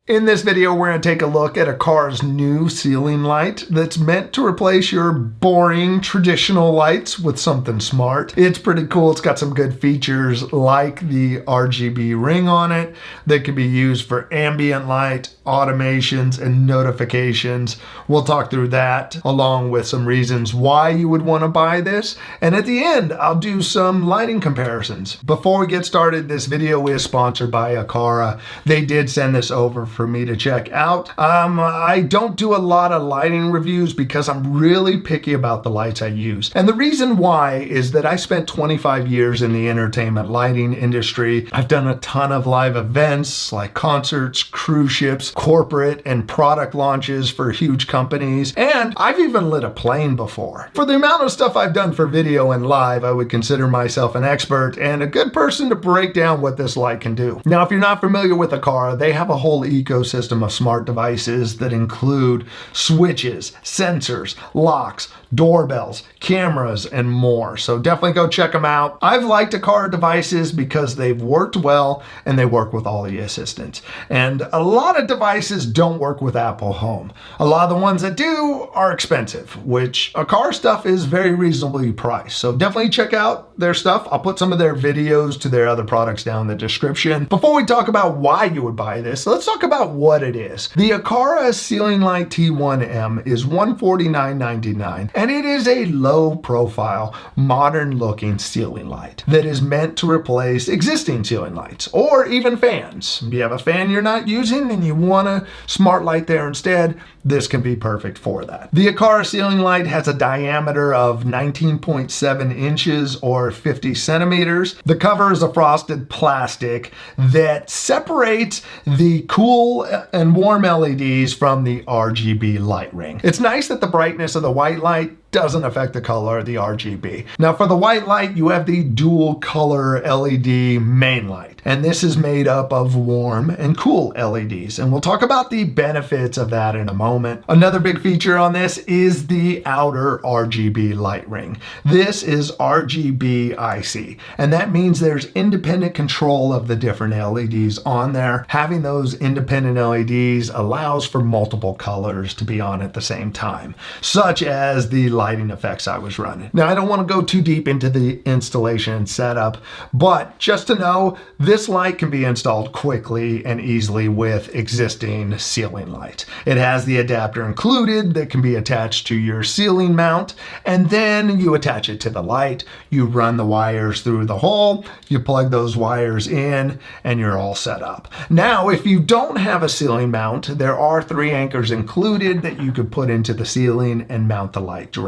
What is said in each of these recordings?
In this video, we're going to take a look at Aqara's new ceiling light that's meant to replace your boring traditional lights with something smart. It's pretty cool. It's got some good features like the RGB ring on it that can be used for ambient light, automations, and notifications. We'll talk through that along with some reasons why you would want to buy this. And at the end, I'll do some lighting comparisons. Before we get started, this video is sponsored by Aqara. They did send this over for me to check out. I don't do a lot of lighting reviews because I'm really picky about the lights I use. And the reason why is that I spent 25 years in the entertainment lighting industry. I've done a ton of live events like concerts, cruise ships, corporate and product launches for huge companies, and I've even lit a plane before. For the amount of stuff I've done for video and live, I would consider myself an expert and a good person to break down what this light can do. Now, if you're not familiar with Aqara, they have a whole ecosystem of smart devices that include switches, sensors, locks, doorbells, cameras, and more. So definitely go check them out. I've liked Aqara devices because they've worked well and they work with all the assistants. And a lot of devices don't work with Apple Home. A lot of the ones that do are expensive, which Aqara stuff is very reasonably priced. So definitely check out their stuff. I'll put some of their videos to their other products down in the description. Before we talk about why you would buy this, let's talk about what it is. The Aqara ceiling light T1M is $149.99, and it is a low profile, modern looking ceiling light that is meant to replace existing ceiling lights or even fans. If you have a fan you're not using and you want a smart light there instead, this can be perfect for that. The Aqara ceiling light has a diameter of 19.7 inches or 50 centimeters. The cover is a frosted plastic that separates the cool and warm LEDs from the RGB light ring. It's nice that the brightness of the white light doesn't affect the color of the RGB. Now for the white light, you have the dual color LED main light, and this is made up of warm and cool LEDs, and we'll talk about the benefits of that in a moment. Another big feature on this is the outer RGB light ring. This is RGB IC, and that means there's independent control of the different LEDs on there. Having those independent LEDs allows for multiple colors to be on at the same time, such as the lighting effects I was running. Now, I don't want to go too deep into the installation and setup, but just to know, this light can be installed quickly and easily with existing ceiling lights. It has the adapter included that can be attached to your ceiling mount, and then you attach it to the light, you run the wires through the hole, you plug those wires in, and you're all set up. Now, if you don't have a ceiling mount, there are 3 anchors included that you could put into the ceiling and mount the light directly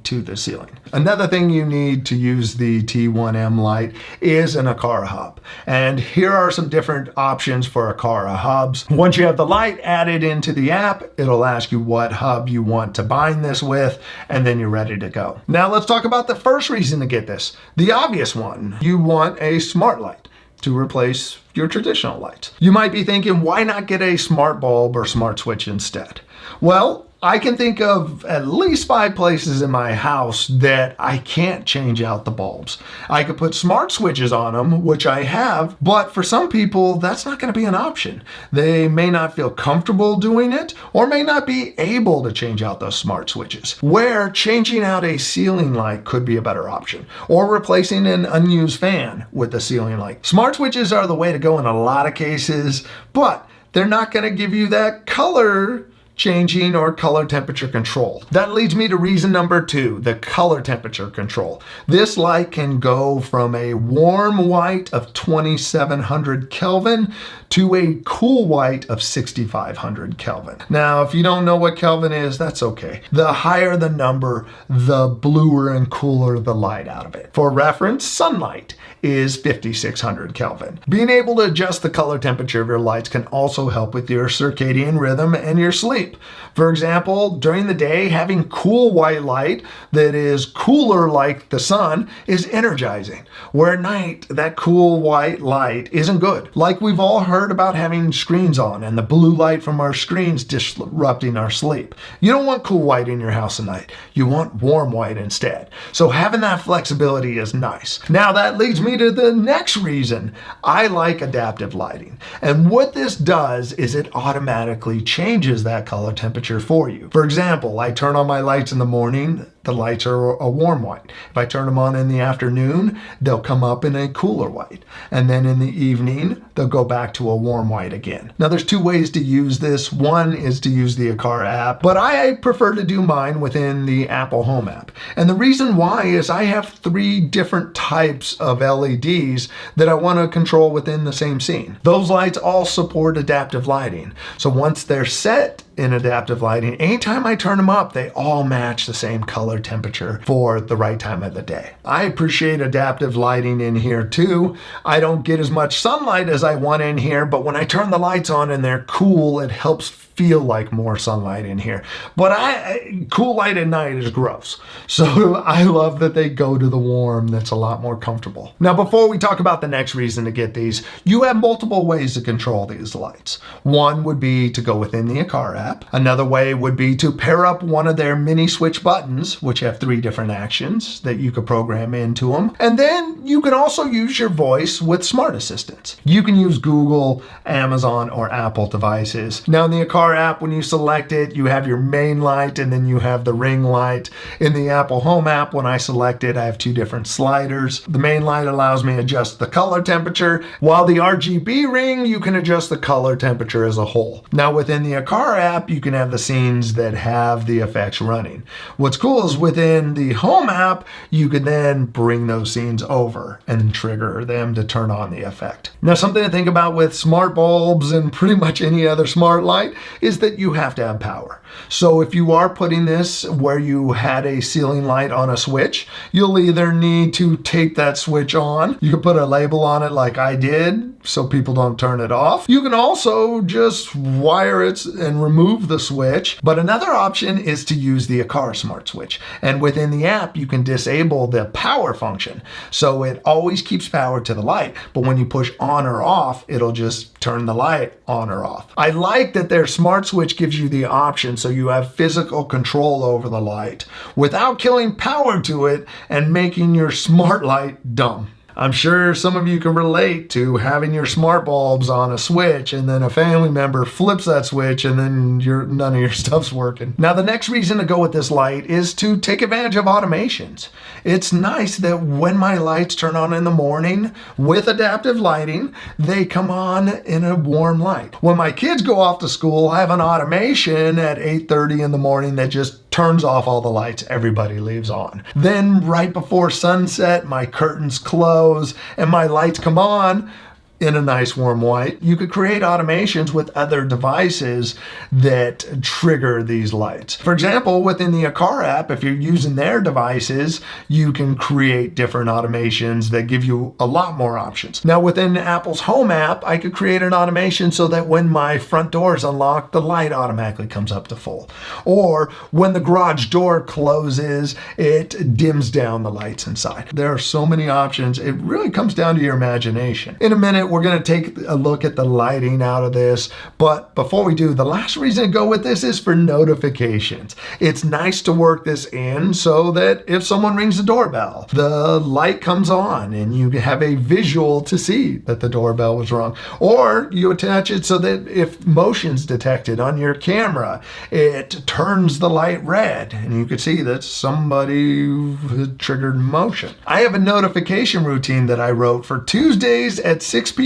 to the ceiling. Another thing you need to use the T1M light is an Aqara hub. And here are some different options for Aqara hubs. Once you have the light added into the app, it'll ask you what hub you want to bind this with, and then you're ready to go. Now let's talk about the first reason to get this. The obvious one, you want a smart light to replace your traditional lights. You might be thinking, why not get a smart bulb or smart switch instead? Well, I can think of at least 5 places in my house that I can't change out the bulbs. I could put smart switches on them, which I have, but for some people, that's not going to be an option. They may not feel comfortable doing it or may not be able to change out those smart switches, where changing out a ceiling light could be a better option, or replacing an unused fan with the ceiling light. Smart switches are the way to go in a lot of cases, but they're not going to give you that color changing or color temperature control. That leads me to reason number 2, the color temperature control. This light can go from a warm white of 2700 Kelvin to a cool white of 6500 Kelvin. Now, if you don't know what Kelvin is, that's okay. The higher the number, the bluer and cooler the light out of it. For reference, sunlight is 5600 Kelvin. Being able to adjust the color temperature of your lights can also help with your circadian rhythm and your sleep. sleep. For example, during the day, having cool white light that is cooler like the sun is energizing, where at night, that cool white light isn't good. Like we've all heard about having screens on and the blue light from our screens disrupting our sleep. You don't want cool white in your house at night. You want warm white instead. So having that flexibility is nice. Now that leads me to the next reason I like adaptive lighting. And what this does is it automatically changes that color temperature for you. For example, I turn on my lights in the morning, the lights are a warm white. If I turn them on in the afternoon, they'll come up in a cooler white. And then in the evening, they'll go back to a warm white again. Now there's two ways to use this. One is to use the Aqara app, but I prefer to do mine within the Apple Home app. And the reason why is I have 3 different types of LEDs that I want to control within the same scene. Those lights all support adaptive lighting. So once they're set in adaptive lighting, anytime I turn them up, they all match the same color temperature for the right time of the day. I appreciate adaptive lighting in here too. I don't get as much sunlight as I want in here, but when I turn the lights on and they're cool, it helps feel like more sunlight in here. But cool light at night is gross. So I love that they go to the warm. That's a lot more comfortable. Now, before we talk about the next reason to get these, you have multiple ways to control these lights. One would be to go within the Aqara app. Another way would be to pair up one of their mini switch buttons, which have 3 different actions that you could program into them. And then you can also use your voice with smart assistants. You can use Google, Amazon, or Apple devices. Now in the Aqara app, when you select it, you have your main light and then you have the ring light. In the Apple Home app, when I select it, I have 2 different sliders. The main light allows me to adjust the color temperature, while the RGB ring, you can adjust the color temperature as a whole. Now within the Aqara app, you can have the scenes that have the effects running. What's cool is within the Home app, you can then bring those scenes over and trigger them to turn on the effect. Now something to think about with smart bulbs and pretty much any other smart light is that you have to have power. So if you are putting this where you had a ceiling light on a switch, you'll either need to tape that switch on. You can put a label on it like I did so people don't turn it off. You can also just wire it and remove the switch. But another option is to use the Aqara Smart Switch. And within the app, you can disable the power function. So it always keeps power to the light, but when you push on or off, it'll just turn the light on or off. I like that their smart switch gives you the option so you have physical control over the light without killing power to it and making your smart light dumb. I'm sure some of you can relate to having your smart bulbs on a switch and then a family member flips that switch and then none of your stuff's working. Now the next reason to go with this light is to take advantage of automations. It's nice that when my lights turn on in the morning with adaptive lighting, they come on in a warm light. When my kids go off to school, I have an automation at 8:30 in the morning that just turns off all the lights, everybody leaves on. Then right before sunset, my curtains close and my lights come on in a nice warm white. You could create automations with other devices that trigger these lights. For example, within the Aqara app, if you're using their devices, you can create different automations that give you a lot more options. Now within Apple's Home app, I could create an automation so that when my front door is unlocked, the light automatically comes up to full. Or when the garage door closes, it dims down the lights inside. There are so many options. It really comes down to your imagination. In a minute, we're going to take a look at the lighting out of this, but before we do, the last reason to go with this is for notifications. It's nice to work this in so that if someone rings the doorbell, the light comes on and you have a visual to see that the doorbell was rung. Or you attach it so that if motion's detected on your camera, it turns the light red and you can see that somebody had triggered motion. I have a notification routine that I wrote for Tuesdays at 6 p.m.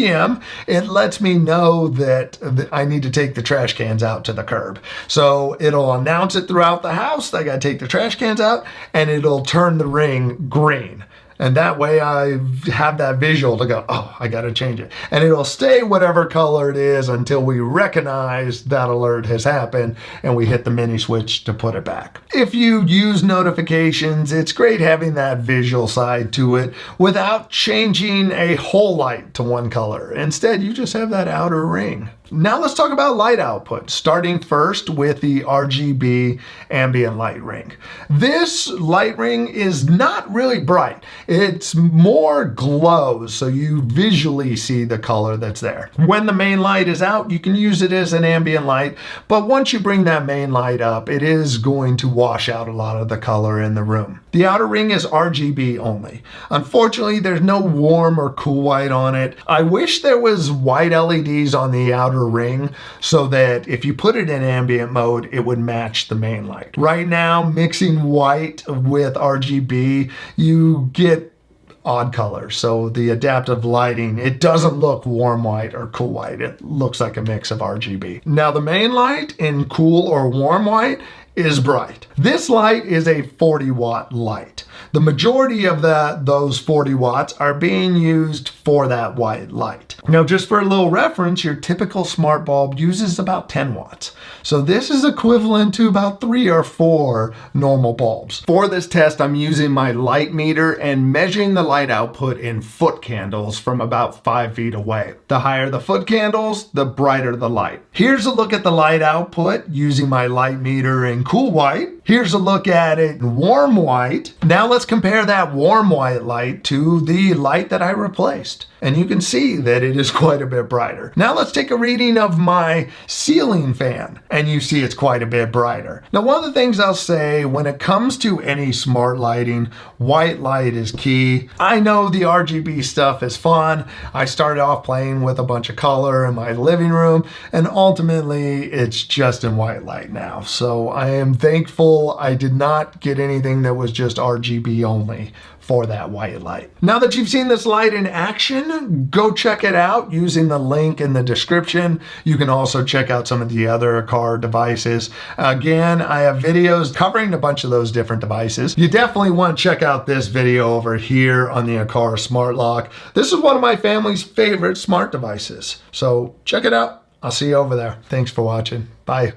It lets me know that I need to take the trash cans out to the curb. So it'll announce it throughout the house that I gotta take the trash cans out, and it'll turn the ring green. And that way I have that visual to go, oh, I gotta change it. And it'll stay whatever color it is until we recognize that alert has happened and we hit the mini switch to put it back. If you use notifications, it's great having that visual side to it without changing a whole light to one color. Instead, you just have that outer ring. Now let's talk about light output, starting first with the RGB ambient light ring. This light ring is not really bright. It's more glows, so you visually see the color that's there. When the main light is out, you can use it as an ambient light, but once you bring that main light up, it is going to wash out a lot of the color in the room. The outer ring is RGB only. Unfortunately, there's no warm or cool white on it. I wish there was white LEDs on the outer ring so that if you put it in ambient mode, it would match the main light. Right now, mixing white with RGB, you get odd colors. So the adaptive lighting, it doesn't look warm white or cool white. It looks like a mix of RGB. Now the main light in cool or warm white is bright. This light is a 40 watt light. The majority of those 40 watts are being used for that white light. Now, just for a little reference, your typical smart bulb uses about 10 watts. So this is equivalent to about 3 or 4 normal bulbs. For this test, I'm using my light meter and measuring the light output in foot candles from about 5 feet away. The higher the foot candles, the brighter the light. Here's a look at the light output using my light meter in cool white. Here's a look at it in warm white. Now let's compare that warm white light to the light that I replaced. And you can see that it is quite a bit brighter. Now let's take a reading of my ceiling fan, and you see it's quite a bit brighter. Now, one of the things I'll say when it comes to any smart lighting, white light is key. I know the RGB stuff is fun. I started off playing with a bunch of color in my living room, and ultimately it's just in white light now. So I am thankful I did not get anything that was just RGB only for that white light. Now that you've seen this light in action, go check it out using the link in the description. You can also check out some of the other Aqara devices. Again, I have videos covering a bunch of those different devices. You definitely want to check out this video over here on the Aqara Smart Lock. This is one of my family's favorite smart devices. So check it out. I'll see you over there. Thanks for watching. Bye.